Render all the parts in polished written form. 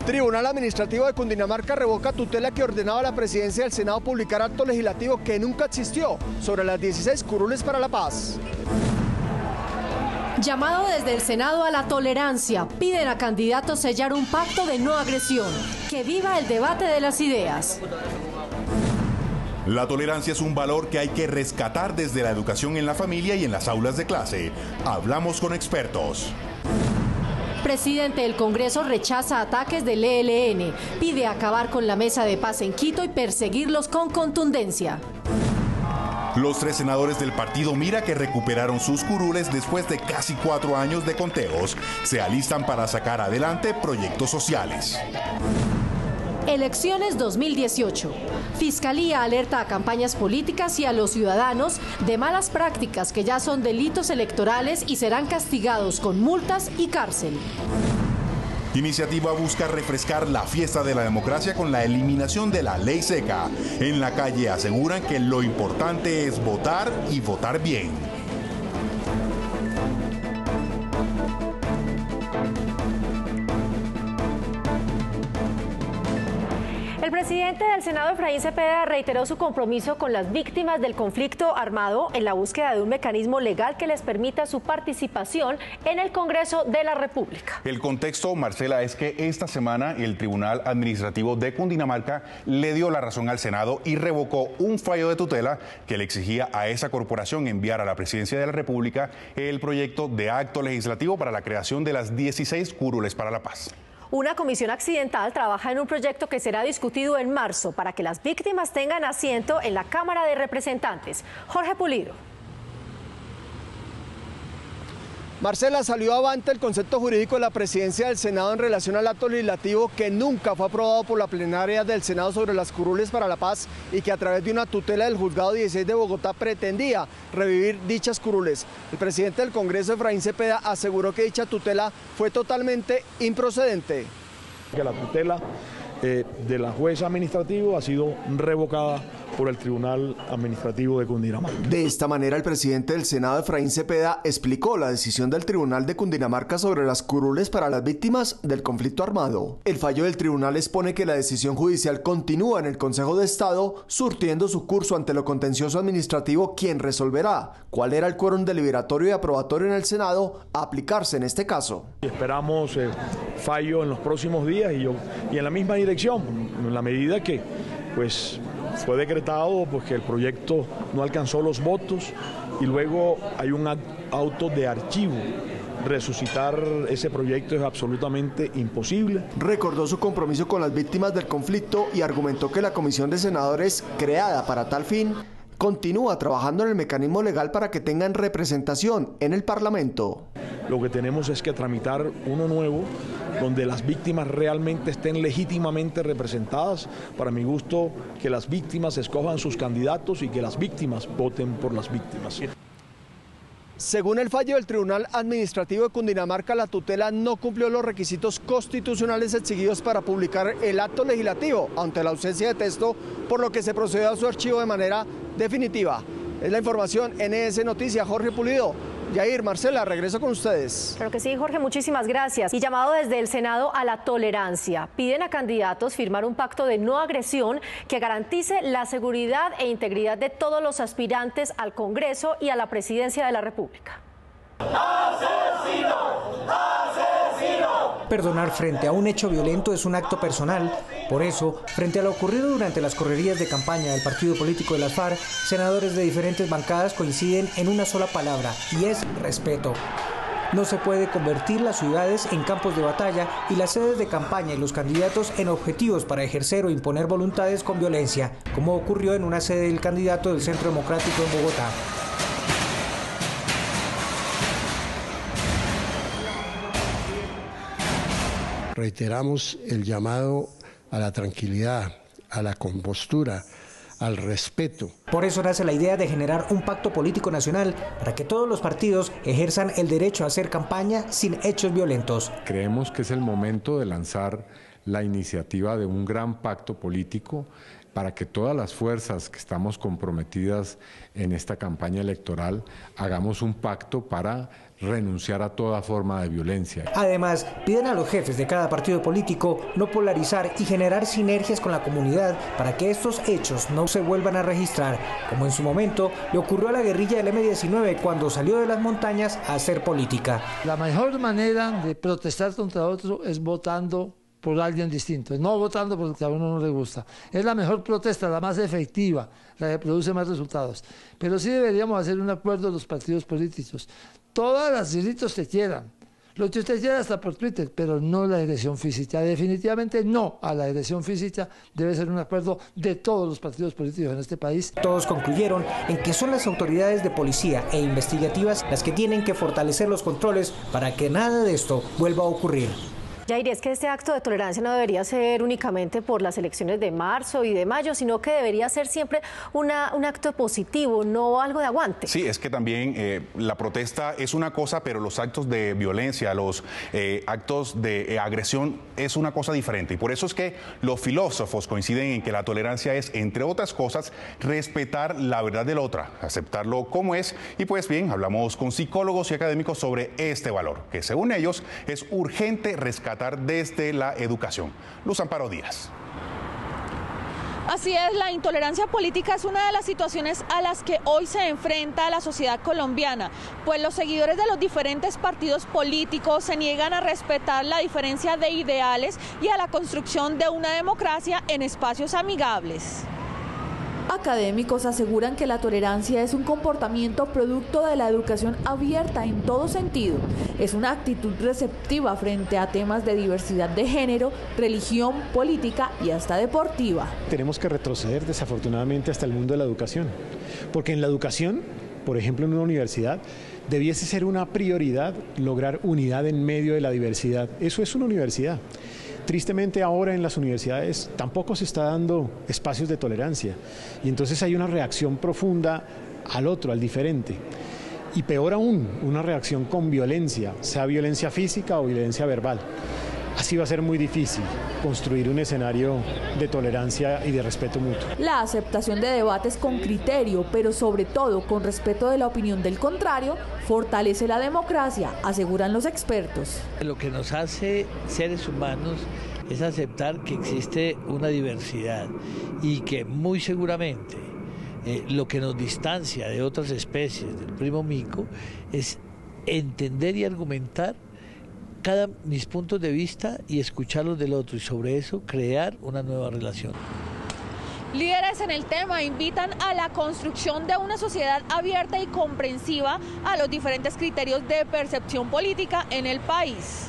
Tribunal Administrativo de Cundinamarca revoca tutela que ordenaba a la presidencia del Senado publicar acto legislativo que nunca existió sobre las 16 curules para la paz. Llamado desde el Senado a la tolerancia, piden a candidatos sellar un pacto de no agresión. Que viva el debate de las ideas. La tolerancia es un valor que hay que rescatar desde la educación en la familia y en las aulas de clase. Hablamos con expertos. Presidente del Congreso rechaza ataques del ELN. Pide acabar con la mesa de paz en Quito y perseguirlos con contundencia. Los 3 senadores del partido Mira, que recuperaron sus curules después de casi 4 años de conteos, se alistan para sacar adelante proyectos sociales. Elecciones 2018. Fiscalía alerta a campañas políticas y a los ciudadanos de malas prácticas que ya son delitos electorales y serán castigados con multas y cárcel. Iniciativa busca refrescar la fiesta de la democracia con la eliminación de la ley seca. En la calle aseguran que lo importante es votar y votar bien. El presidente del Senado, Efraín Cepeda, reiteró su compromiso con las víctimas del conflicto armado en la búsqueda de un mecanismo legal que les permita su participación en el Congreso de la República. El contexto, Marcela, es que esta semana el Tribunal Administrativo de Cundinamarca le dio la razón al Senado y revocó un fallo de tutela que le exigía a esa corporación enviar a la Presidencia de la República el proyecto de acto legislativo para la creación de las 16 curules para la paz. Una comisión accidental trabaja en un proyecto que será discutido en marzo para que las víctimas tengan asiento en la Cámara de Representantes. Jorge Pulido. Marcela, salió avante el concepto jurídico de la presidencia del Senado en relación al acto legislativo que nunca fue aprobado por la plenaria del Senado sobre las curules para la paz y que a través de una tutela del Juzgado 16 de Bogotá pretendía revivir dichas curules. El presidente del Congreso, Efraín Cepeda, aseguró que dicha tutela fue totalmente improcedente. Que la tutela de la jueza administrativa ha sido revocada por el Tribunal Administrativo de Cundinamarca. De esta manera, el presidente del Senado, Efraín Cepeda, explicó la decisión del Tribunal de Cundinamarca sobre las curules para las víctimas del conflicto armado. El fallo del tribunal expone que la decisión judicial continúa en el Consejo de Estado, surtiendo su curso ante lo contencioso administrativo, quien resolverá cuál era el quórum deliberatorio y aprobatorio en el Senado a aplicarse en este caso. Esperamos fallo en los próximos días y en la misma dirección, en la medida que fue decretado que el proyecto no alcanzó los votos y luego hay un auto de archivo. Resucitar ese proyecto es absolutamente imposible. Recordó su compromiso con las víctimas del conflicto y argumentó que la comisión de senadores creada para tal fin continúa trabajando en el mecanismo legal para que tengan representación en el Parlamento. Lo que tenemos es que tramitar uno nuevo donde las víctimas realmente estén legítimamente representadas. Para mi gusto, que las víctimas escojan sus candidatos y que las víctimas voten por las víctimas. Según el fallo del Tribunal Administrativo de Cundinamarca, la tutela no cumplió los requisitos constitucionales exigidos para publicar el acto legislativo ante la ausencia de texto, por lo que se procedió a su archivo de manera definitiva. Es la información NS Noticias. Jorge Pulido. Yair, Marcela, regreso con ustedes. Claro que sí, Jorge, muchísimas gracias. Y llamado desde el Senado a la tolerancia. Piden a candidatos firmar un pacto de no agresión que garantice la seguridad e integridad de todos los aspirantes al Congreso y a la presidencia de la República. ¡Asesino! ¡Asesino! Perdonar frente a un hecho violento es un acto personal. Por eso, frente a lo ocurrido durante las correrías de campaña del partido político de las FARC, senadores de diferentes bancadas coinciden en una sola palabra, y es respeto. No se puede convertir las ciudades en campos de batalla y las sedes de campaña y los candidatos en objetivos para ejercer o imponer voluntades con violencia, como ocurrió en una sede del candidato del Centro Democrático en Bogotá. Reiteramos el llamado a la tranquilidad, a la compostura, al respeto. Por eso nace la idea de generar un pacto político nacional para que todos los partidos ejerzan el derecho a hacer campaña sin hechos violentos. Creemos que es el momento de lanzar la iniciativa de un gran pacto político para que todas las fuerzas que estamos comprometidas en esta campaña electoral hagamos un pacto para renunciar a toda forma de violencia. Además, piden a los jefes de cada partido político no polarizar y generar sinergias con la comunidad para que estos hechos no se vuelvan a registrar, como en su momento le ocurrió a la guerrilla del M-19 cuando salió de las montañas a hacer política. La mejor manera de protestar contra otro es votando por alguien distinto, no votando porque a uno no le gusta. Es la mejor protesta, la más efectiva, la que produce más resultados. Pero sí deberíamos hacer un acuerdo los partidos políticos. Todas las delitos que quieran, lo que usted quiera hasta por Twitter, pero no la agresión física. Definitivamente no a la agresión física. Debe ser un acuerdo de todos los partidos políticos en este país. Todos concluyeron en que son las autoridades de policía e investigativas las que tienen que fortalecer los controles para que nada de esto vuelva a ocurrir. Yair, es que este acto de tolerancia no debería ser únicamente por las elecciones de marzo y de mayo, sino que debería ser siempre un acto positivo, no algo de aguante. Sí, es que también la protesta es una cosa, pero los actos de violencia, los actos de agresión es una cosa diferente. Y por eso es que los filósofos coinciden en que la tolerancia es, entre otras cosas, respetar la verdad del otro, aceptarlo como es. Y pues bien, hablamos con psicólogos y académicos sobre este valor, que según ellos es urgente rescatar desde la educación. Luz Amparo Díaz. Así es, la intolerancia política es una de las situaciones a las que hoy se enfrenta la sociedad colombiana, pues los seguidores de los diferentes partidos políticos se niegan a respetar la diferencia de ideales y a la construcción de una democracia en espacios amigables. Académicos aseguran que la tolerancia es un comportamiento producto de la educación abierta en todo sentido. Es una actitud receptiva frente a temas de diversidad de género, religión, política y hasta deportiva. Tenemos que retroceder desafortunadamente hasta el mundo de la educación, porque en la educación, por ejemplo en una universidad, debiese ser una prioridad lograr unidad en medio de la diversidad. Eso es una universidad. Tristemente ahora en las universidades tampoco se está dando espacios de tolerancia y entonces hay una reacción profunda al otro, al diferente. Y peor aún, una reacción con violencia, sea violencia física o violencia verbal. Así va a ser muy difícil construir un escenario de tolerancia y de respeto mutuo. La aceptación de debates con criterio, pero sobre todo con respeto de la opinión del contrario, fortalece la democracia, aseguran los expertos. Lo que nos hace seres humanos es aceptar que existe una diversidad y que muy seguramente lo que nos distancia de otras especies del primo mico es entender y argumentar mis puntos de vista y escuchar los del otro y sobre eso crear una nueva relación. Líderes en el tema invitan a la construcción de una sociedad abierta y comprensiva a los diferentes criterios de percepción política en el país.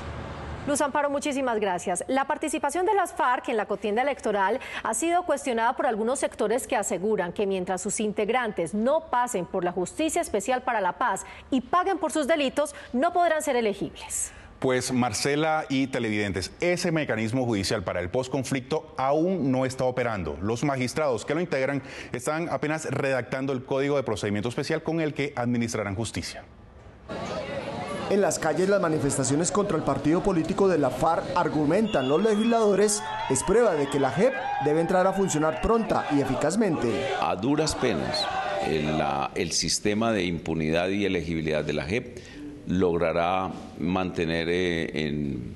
Luz Amparo, muchísimas gracias. La participación de las FARC en la contienda electoral ha sido cuestionada por algunos sectores que aseguran que mientras sus integrantes no pasen por la Justicia Especial para la Paz y paguen por sus delitos, no podrán ser elegibles. Pues Marcela y televidentes, ese mecanismo judicial para el posconflicto aún no está operando. Los magistrados que lo integran están apenas redactando el Código de Procedimiento Especial con el que administrarán justicia. En las calles, las manifestaciones contra el partido político de la FARC, argumentan los legisladores, es prueba de que la JEP debe entrar a funcionar pronta y eficazmente. A duras penas, el sistema de impunidad y elegibilidad de la JEP logrará mantener en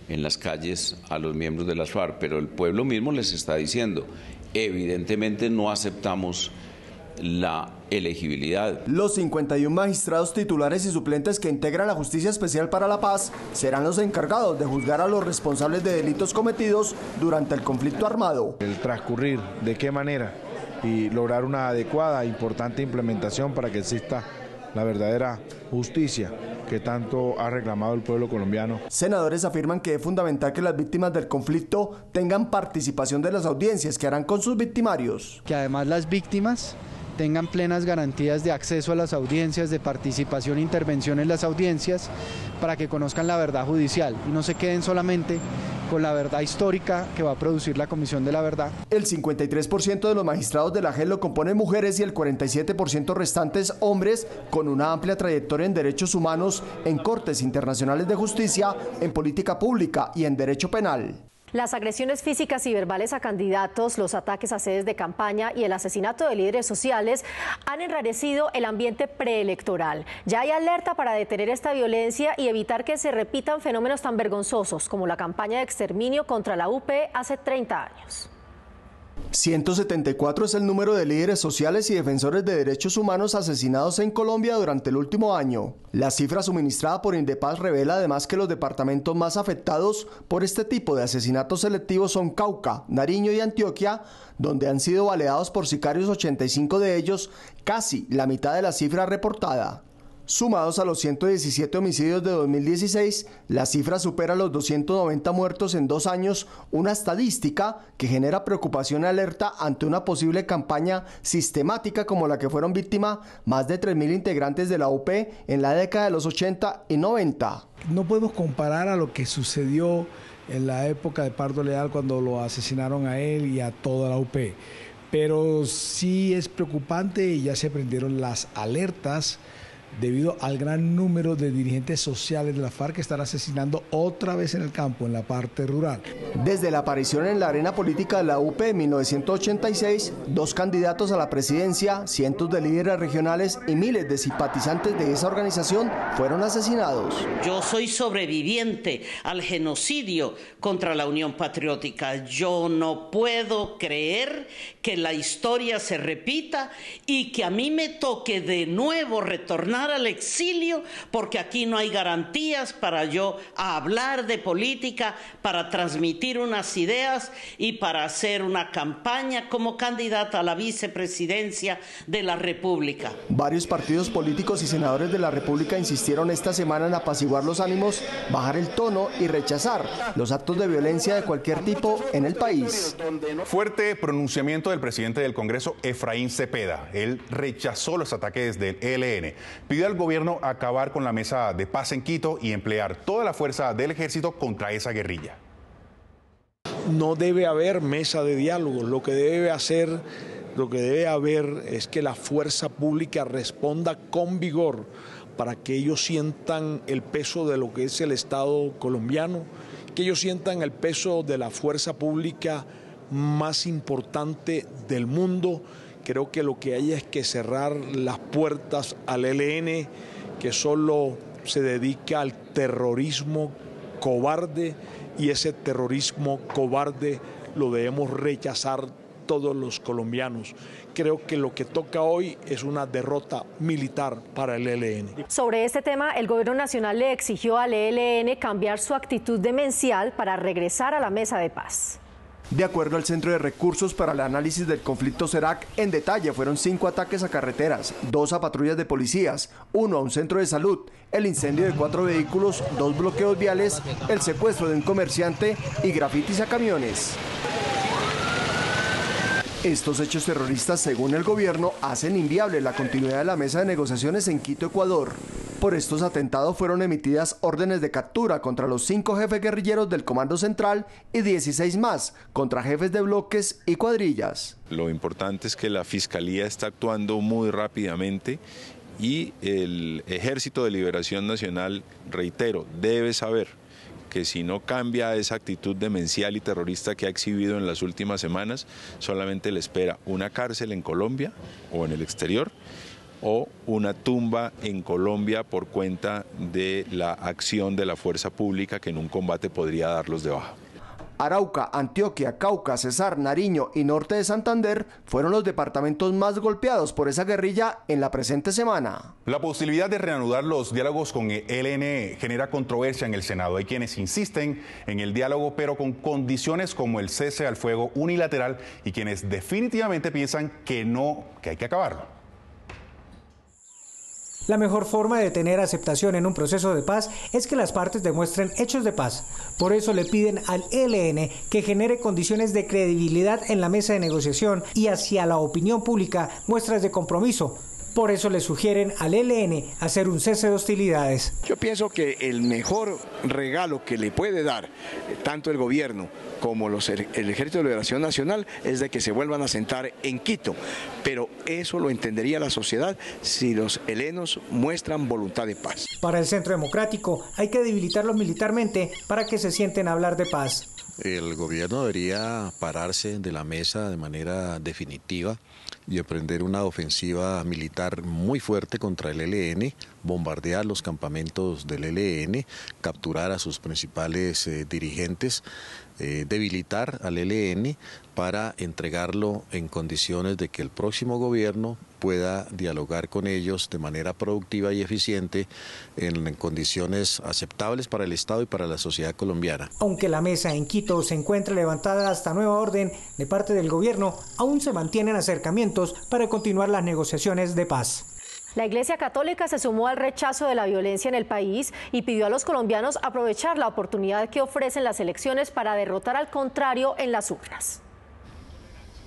las calles a los miembros de las FARC, pero el pueblo mismo les está diciendo, evidentemente no aceptamos la elegibilidad. Los 51 magistrados titulares y suplentes que integran la Justicia Especial para la Paz serán los encargados de juzgar a los responsables de delitos cometidos durante el conflicto armado. El transcurrir, de qué manera, y lograr una adecuada e importante implementación para que exista la verdadera justicia que tanto ha reclamado el pueblo colombiano. Senadores afirman que es fundamental que las víctimas del conflicto tengan participación de las audiencias que harán con sus victimarios. Que además las víctimas tengan plenas garantías de acceso a las audiencias, de participación e intervención en las audiencias, para que conozcan la verdad judicial y no se queden solamente con la verdad histórica que va a producir la Comisión de la Verdad. El 53% de los magistrados de la JEP lo componen mujeres y el 47% restantes hombres con una amplia trayectoria en derechos humanos, en cortes internacionales de justicia, en política pública y en derecho penal. Las agresiones físicas y verbales a candidatos, los ataques a sedes de campaña y el asesinato de líderes sociales han enrarecido el ambiente preelectoral. Ya hay alerta para detener esta violencia y evitar que se repitan fenómenos tan vergonzosos como la campaña de exterminio contra la UP hace 30 años. 174 es el número de líderes sociales y defensores de derechos humanos asesinados en Colombia durante el último año. La cifra suministrada por Indepaz revela además que los departamentos más afectados por este tipo de asesinatos selectivos son Cauca, Nariño y Antioquia, donde han sido baleados por sicarios 85 de ellos, casi la mitad de la cifra reportada. Sumados a los 117 homicidios de 2016, la cifra supera los 290 muertos en 2 años, una estadística que genera preocupación y alerta ante una posible campaña sistemática como la que fueron víctima más de 3.000 integrantes de la UP en la década de los 80 y 90. No podemos comparar a lo que sucedió en la época de Pardo Leal cuando lo asesinaron a él y a toda la UP, pero sí es preocupante y ya se prendieron las alertas debido al gran número de dirigentes sociales de la FARC que están asesinando otra vez en el campo, en la parte rural. Desde la aparición en la arena política de la UP en 1986, 2 candidatos a la presidencia, cientos de líderes regionales y miles de simpatizantes de esa organización fueron asesinados. Yo soy sobreviviente al genocidio contra la Unión Patriótica. Yo no puedo creer que la historia se repita y que a mí me toque de nuevo retornar al exilio, porque aquí no hay garantías para yo hablar de política, para transmitir unas ideas y para hacer una campaña como candidata a la vicepresidencia de la República. Varios partidos políticos y senadores de la República insistieron esta semana en apaciguar los ánimos, bajar el tono y rechazar los actos de violencia de cualquier tipo en el país. Fuerte pronunciamiento del presidente del Congreso, Efraín Cepeda. Él rechazó los ataques del ELN. Pidió al gobierno acabar con la mesa de paz en Quito y emplear toda la fuerza del ejército contra esa guerrilla. No debe haber mesa de diálogo, lo que debe haber es que la fuerza pública responda con vigor para que ellos sientan el peso de lo que es el Estado colombiano, que ellos sientan el peso de la fuerza pública más importante del mundo. Creo que lo que hay es que cerrar las puertas al ELN, que solo se dedica al terrorismo cobarde, y ese terrorismo cobarde lo debemos rechazar todos los colombianos. Creo que lo que toca hoy es una derrota militar para el ELN. Sobre este tema, el gobierno nacional le exigió al ELN cambiar su actitud demencial para regresar a la mesa de paz. De acuerdo al Centro de Recursos para el Análisis del Conflicto CERAC, en detalle fueron 5 ataques a carreteras, 2 a patrullas de policías, 1 a un centro de salud, el incendio de 4 vehículos, 2 bloqueos viales, el secuestro de un comerciante y grafitis a camiones. Estos hechos terroristas, según el gobierno, hacen inviable la continuidad de la mesa de negociaciones en Quito, Ecuador. Por estos atentados fueron emitidas órdenes de captura contra los 5 jefes guerrilleros del Comando Central y 16 más contra jefes de bloques y cuadrillas. Lo importante es que la Fiscalía está actuando muy rápidamente y el Ejército de Liberación Nacional, reitero, debe saber que si no cambia esa actitud demencial y terrorista que ha exhibido en las últimas semanas, solamente le espera una cárcel en Colombia o en el exterior, o una tumba en Colombia por cuenta de la acción de la fuerza pública que en un combate podría darlos de baja. Arauca, Antioquia, Cauca, Cesar, Nariño y Norte de Santander fueron los departamentos más golpeados por esa guerrilla en la presente semana. La posibilidad de reanudar los diálogos con el ELN genera controversia en el Senado. Hay quienes insisten en el diálogo, pero con condiciones como el cese al fuego unilateral, y quienes definitivamente piensan que no, que hay que acabarlo. La mejor forma de tener aceptación en un proceso de paz es que las partes demuestren hechos de paz. Por eso le piden al ELN que genere condiciones de credibilidad en la mesa de negociación y hacia la opinión pública muestras de compromiso. Por eso le sugieren al ELN hacer un cese de hostilidades. Yo pienso que el mejor regalo que le puede dar tanto el gobierno como el Ejército de Liberación Nacional es de que se vuelvan a sentar en Quito, pero eso lo entendería la sociedad si los helenos muestran voluntad de paz. Para el Centro Democrático hay que debilitarlos militarmente para que se sienten a hablar de paz. El gobierno debería pararse de la mesa de manera definitiva y emprender una ofensiva militar muy fuerte contra el ELN, bombardear los campamentos del ELN, capturar a sus principales dirigentes, debilitar al ELN para entregarlo en condiciones de que el próximo gobierno pueda dialogar con ellos de manera productiva y eficiente en condiciones aceptables para el Estado y para la sociedad colombiana. Aunque la mesa en Quito se encuentra levantada hasta nueva orden de parte del gobierno, aún se mantienen acercamientos para continuar las negociaciones de paz. La Iglesia Católica se sumó al rechazo de la violencia en el país y pidió a los colombianos aprovechar la oportunidad que ofrecen las elecciones para derrotar al contrario en las urnas.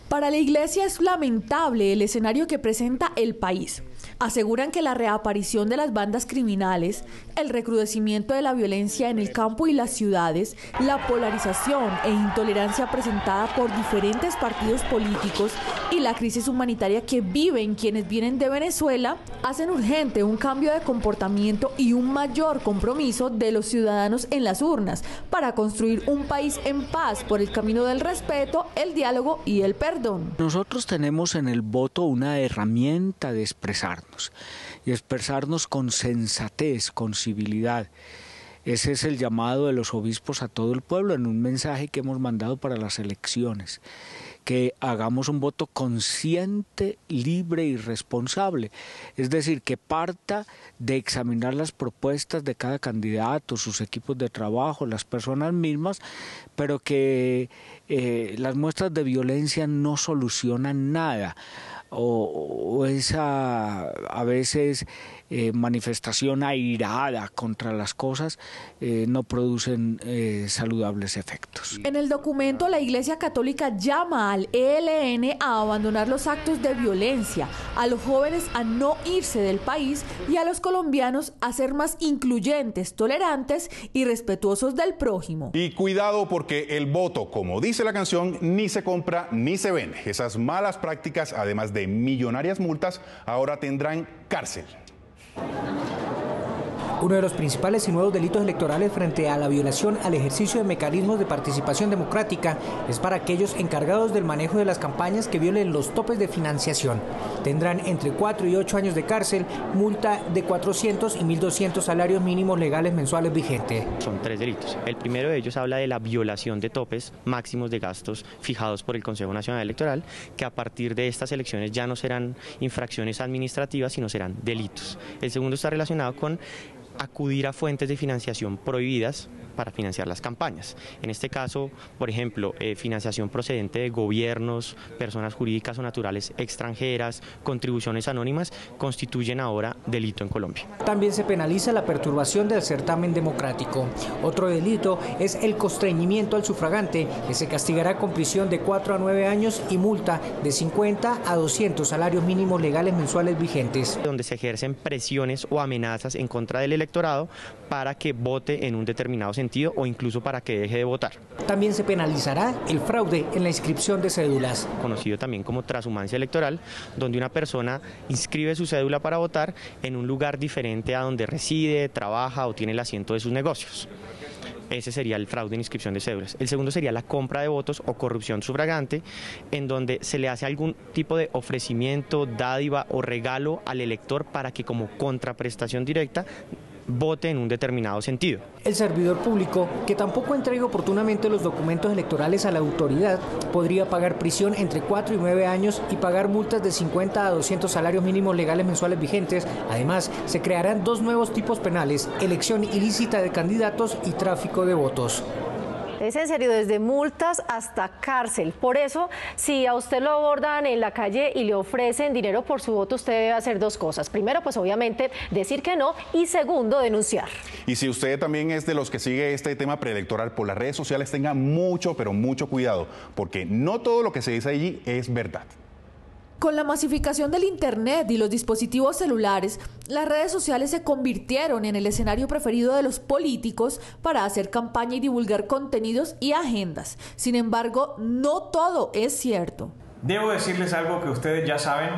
Para la Iglesia es lamentable el escenario que presenta el país. Aseguran que la reaparición de las bandas criminales, el recrudecimiento de la violencia en el campo y las ciudades, la polarización e intolerancia presentada por diferentes partidos políticos y la crisis humanitaria que viven quienes vienen de Venezuela hacen urgente un cambio de comportamiento y un mayor compromiso de los ciudadanos en las urnas para construir un país en paz por el camino del respeto, el diálogo y el perdón. Nosotros tenemos en el voto una herramienta de expresarnos y expresarnos con sensatez, con civilidad. Ese es el llamado de los obispos a todo el pueblo en un mensaje que hemos mandado para las elecciones, que hagamos un voto consciente, libre y responsable, es decir, que parta de examinar las propuestas de cada candidato, sus equipos de trabajo, las personas mismas, pero que las muestras de violencia no solucionan nada. O esa a veces manifestación airada contra las cosas no producen saludables efectos. En el documento la Iglesia Católica llama al ELN a abandonar los actos de violencia, a los jóvenes a no irse del país y a los colombianos a ser más incluyentes, tolerantes y respetuosos del prójimo. Y cuidado porque el voto, como dice la canción, ni se compra ni se vende. Esas malas prácticas, además de millonarias multas, ahora tendrán cárcel. Uno de los principales y nuevos delitos electorales frente a la violación al ejercicio de mecanismos de participación democrática es para aquellos encargados del manejo de las campañas que violen los topes de financiación. Tendrán entre 4 y 8 años de cárcel, multa de 400 y 1.200 salarios mínimos legales mensuales vigentes. Son 3 delitos. El primero de ellos habla de la violación de topes máximos de gastos fijados por el Consejo Nacional Electoral, que a partir de estas elecciones ya no serán infracciones administrativas, sino serán delitos. El segundo está relacionado con acudir a fuentes de financiación prohibidas para financiar las campañas. En este caso, por ejemplo, financiación procedente de gobiernos, personas jurídicas o naturales extranjeras, contribuciones anónimas, constituyen ahora delito en Colombia. También se penaliza la perturbación del certamen democrático. Otro delito es el constreñimiento al sufragante, que se castigará con prisión de 4 a 9 años y multa de 50 a 200 salarios mínimos legales mensuales vigentes. Donde se ejercen presiones o amenazas en contra del electorado para que vote en un determinado sentido o incluso para que deje de votar. También se penalizará el fraude en la inscripción de cédulas. Conocido también como transhumancia electoral, donde una persona inscribe su cédula para votar en un lugar diferente a donde reside, trabaja o tiene el asiento de sus negocios. Ese sería el fraude en inscripción de cédulas. El segundo sería la compra de votos o corrupción sufragante, en donde se le hace algún tipo de ofrecimiento, dádiva o regalo al elector para que como contraprestación directa vote en un determinado sentido. El servidor público, que tampoco entregue oportunamente los documentos electorales a la autoridad, podría pagar prisión entre 4 y 9 años y pagar multas de 50 a 200 salarios mínimos legales mensuales vigentes. Además, se crearán 2 nuevos tipos penales: elección ilícita de candidatos y tráfico de votos. Es en serio, desde multas hasta cárcel. Por eso, si a usted lo abordan en la calle y le ofrecen dinero por su voto, usted debe hacer 2 cosas. Primero, pues obviamente decir que no, y segundo, denunciar. Y si usted también es de los que sigue este tema preelectoral por las redes sociales, tenga mucho, pero mucho cuidado, porque no todo lo que se dice allí es verdad. Con la masificación del Internet y los dispositivos celulares, las redes sociales se convirtieron en el escenario preferido de los políticos para hacer campaña y divulgar contenidos y agendas. Sin embargo, no todo es cierto. Debo decirles algo que ustedes ya saben.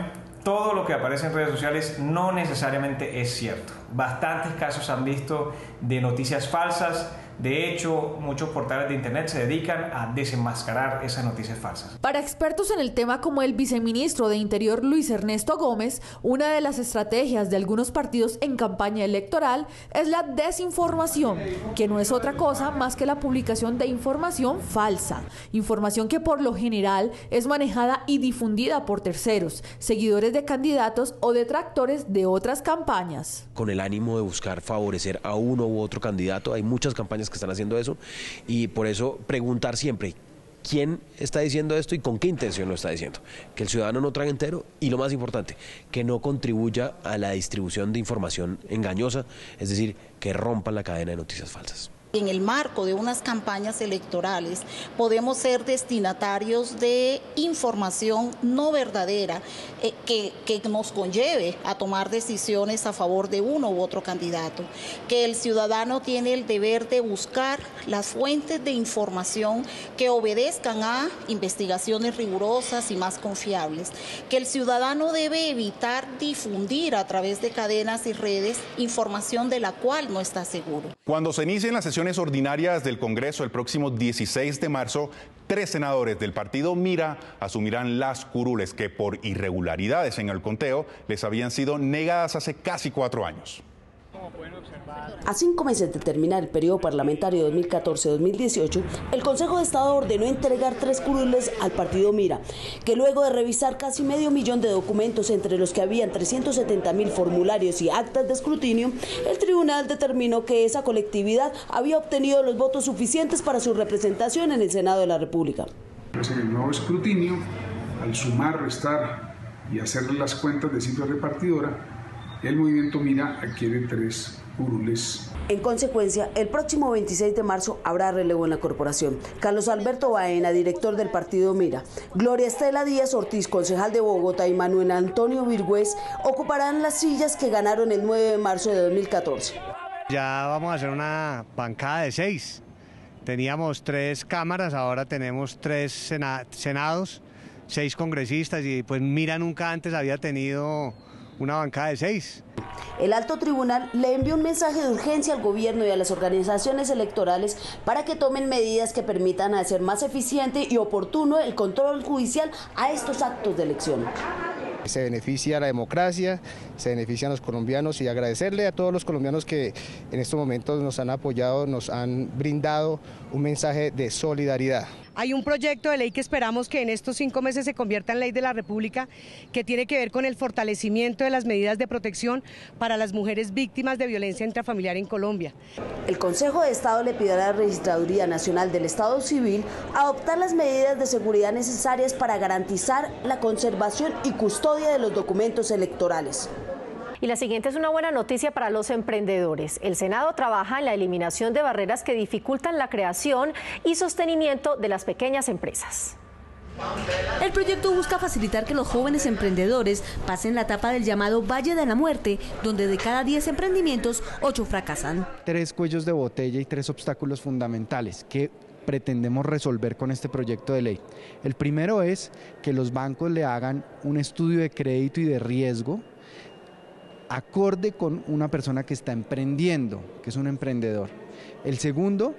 Todo lo que aparece en redes sociales no necesariamente es cierto. Bastantes casos han visto de noticias falsas, De hecho, muchos portales de internet se dedican a desenmascarar esas noticias falsas. Para expertos en el tema como el viceministro de Interior Luis Ernesto Gómez, una de las estrategias de algunos partidos en campaña electoral es la desinformación, que no es otra cosa más que la publicación de información falsa, información que por lo general es manejada y difundida por terceros, seguidores de candidatos o detractores de otras campañas. Con el ánimo de buscar favorecer a uno u otro candidato, hay muchas campañas que están haciendo eso y por eso preguntar siempre quién está diciendo esto y con qué intención lo está diciendo. Que el ciudadano no trague entero y lo más importante, que no contribuya a la distribución de información engañosa, es decir, que rompan la cadena de noticias falsas. En el marco de unas campañas electorales podemos ser destinatarios de información no verdadera que nos conlleve a tomar decisiones a favor de uno u otro candidato. Que el ciudadano tiene el deber de buscar las fuentes de información que obedezcan a investigaciones rigurosas y más confiables. Que el ciudadano debe evitar difundir a través de cadenas y redes información de la cual no está seguro. Cuando se inicien las sesiones ordinarias del Congreso el próximo 16 de marzo, 3 senadores del partido Mira asumirán las curules que por irregularidades en el conteo les habían sido negadas hace casi 4 años. A 5 meses de terminar el periodo parlamentario 2014-2018, el Consejo de Estado ordenó entregar 3 curules al partido Mira, que luego de revisar casi medio millón de documentos, entre los que habían 370.000 formularios y actas de escrutinio, el tribunal determinó que esa colectividad había obtenido los votos suficientes para su representación en el Senado de la República. Pues en el nuevo escrutinio, al sumar, restar y hacer las cuentas de simple repartidora, el movimiento Mira adquiere 3 curules. En consecuencia, el próximo 26 de marzo habrá relevo en la corporación. Carlos Alberto Baena, director del partido Mira, Gloria Estela Díaz Ortiz, concejal de Bogotá, y Manuel Antonio Virgüez ocuparán las sillas que ganaron el 9 de marzo de 2014. Ya vamos a hacer una bancada de 6. Teníamos 3 cámaras, ahora tenemos 3 senados, 6 congresistas y pues Mira nunca antes había tenido una bancada de 6. El alto tribunal le envió un mensaje de urgencia al gobierno y a las organizaciones electorales para que tomen medidas que permitan hacer más eficiente y oportuno el control judicial a estos actos de elección. Se beneficia la democracia, se benefician los colombianos y agradecerle a todos los colombianos que en estos momentos nos han apoyado, nos han brindado un mensaje de solidaridad. Hay un proyecto de ley que esperamos que en estos 5 meses se convierta en ley de la República, que tiene que ver con el fortalecimiento de las medidas de protección para las mujeres víctimas de violencia intrafamiliar en Colombia. El Consejo de Estado le pidió a la Registraduría Nacional del Estado Civil adoptar las medidas de seguridad necesarias para garantizar la conservación y custodia de los documentos electorales. Y la siguiente es una buena noticia para los emprendedores. El Senado trabaja en la eliminación de barreras que dificultan la creación y sostenimiento de las pequeñas empresas. El proyecto busca facilitar que los jóvenes emprendedores pasen la etapa del llamado Valle de la Muerte, donde de cada 10 emprendimientos, 8 fracasan. 3 cuellos de botella y 3 obstáculos fundamentales que pretendemos resolver con este proyecto de ley. El primero es que los bancos le hagan un estudio de crédito y de riesgo acorde con una persona que está emprendiendo, que es un emprendedor. El segundo,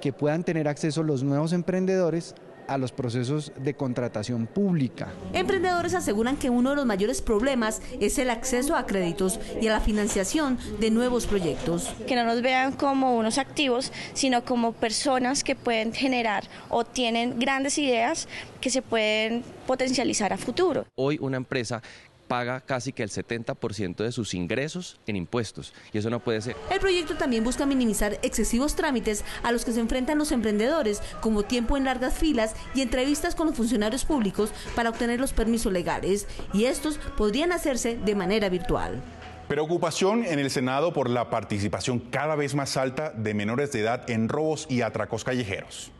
que puedan tener acceso los nuevos emprendedores a los procesos de contratación pública. Emprendedores aseguran que uno de los mayores problemas es el acceso a créditos y a la financiación de nuevos proyectos. Que no nos vean como unos activos, sino como personas que pueden generar o tienen grandes ideas que se pueden potencializar a futuro. Hoy una empresa paga casi que el 70% de sus ingresos en impuestos y eso no puede ser. El proyecto también busca minimizar excesivos trámites a los que se enfrentan los emprendedores, como tiempo en largas filas y entrevistas con los funcionarios públicos para obtener los permisos legales, y estos podrían hacerse de manera virtual. Preocupación en el Senado por la participación cada vez más alta de menores de edad en robos y atracos callejeros.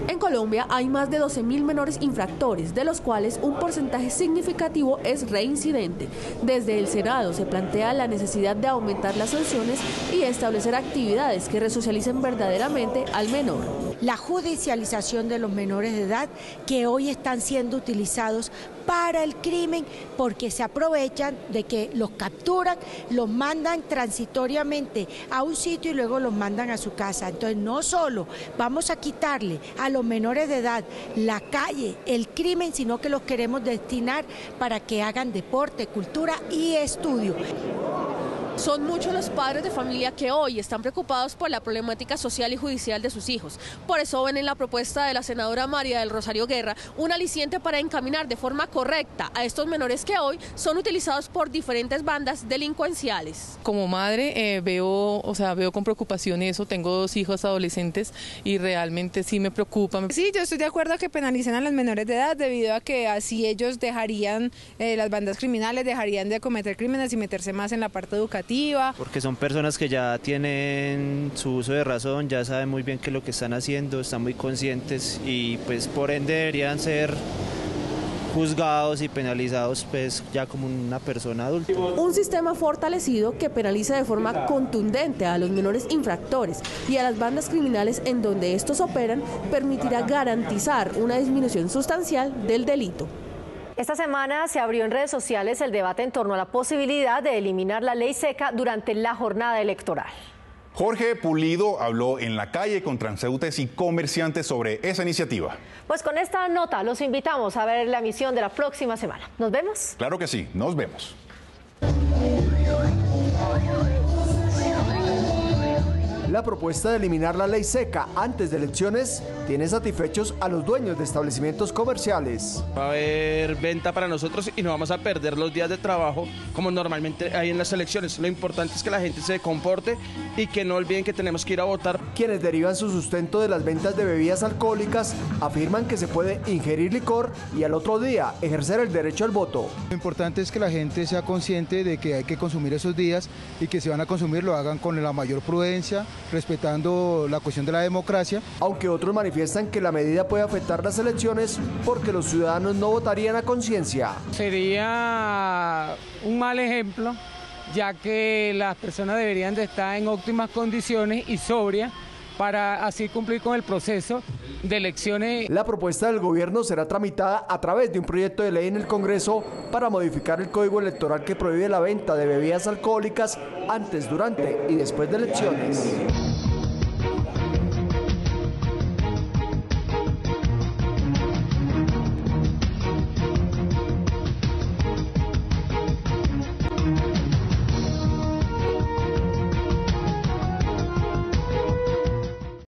En Colombia hay más de 12.000 menores infractores, de los cuales un porcentaje significativo es reincidente. Desde el Senado se plantea la necesidad de aumentar las sanciones y establecer actividades que resocialicen verdaderamente al menor. La judicialización de los menores de edad que hoy están siendo utilizados para el crimen porque se aprovechan de que los capturan, los mandan transitoriamente a un sitio y luego los mandan a su casa. Entonces no solo vamos a quitarle a los menores de edad la calle, el crimen, sino que los queremos destinar para que hagan deporte, cultura y estudio. Son muchos los padres de familia que hoy están preocupados por la problemática social y judicial de sus hijos. Por eso ven en la propuesta de la senadora María del Rosario Guerra un aliciente para encaminar de forma correcta a estos menores que hoy son utilizados por diferentes bandas delincuenciales. Como madre veo con preocupación eso, tengo 2 hijos adolescentes y realmente sí me preocupa. Sí, yo estoy de acuerdo que penalicen a los menores de edad debido a que así ellos dejarían, las bandas criminales dejarían de cometer crímenes y meterse más en la parte educativa. Porque son personas que ya tienen su uso de razón, ya saben muy bien qué es lo que están haciendo, están muy conscientes y pues por ende deberían ser juzgados y penalizados pues ya como una persona adulta. Un sistema fortalecido que penaliza de forma contundente a los menores infractores y a las bandas criminales en donde estos operan permitirá garantizar una disminución sustancial del delito. Esta semana se abrió en redes sociales el debate en torno a la posibilidad de eliminar la ley seca durante la jornada electoral. Jorge Pulido habló en la calle con transeúntes y comerciantes sobre esa iniciativa. Pues con esta nota los invitamos a ver la emisión de la próxima semana. ¿Nos vemos? Claro que sí, nos vemos. La propuesta de eliminar la ley seca antes de elecciones tiene satisfechos a los dueños de establecimientos comerciales. Va a haber venta para nosotros y no vamos a perder los días de trabajo como normalmente hay en las elecciones. Lo importante es que la gente se comporte y que no olviden que tenemos que ir a votar. Quienes derivan su sustento de las ventas de bebidas alcohólicas afirman que se puede ingerir licor y al otro día ejercer el derecho al voto. Lo importante es que la gente sea consciente de que hay que consumir esos días y que si van a consumir lo hagan con la mayor prudencia, respetando la cuestión de la democracia. Aunque otros manifiestan que la medida puede afectar las elecciones porque los ciudadanos no votarían a conciencia. Sería un mal ejemplo, ya que las personas deberían de estar en óptimas condiciones y sobrias para así cumplir con el proceso de elecciones. La propuesta del gobierno será tramitada a través de un proyecto de ley en el Congreso para modificar el código electoral que prohíbe la venta de bebidas alcohólicas antes, durante y después de elecciones.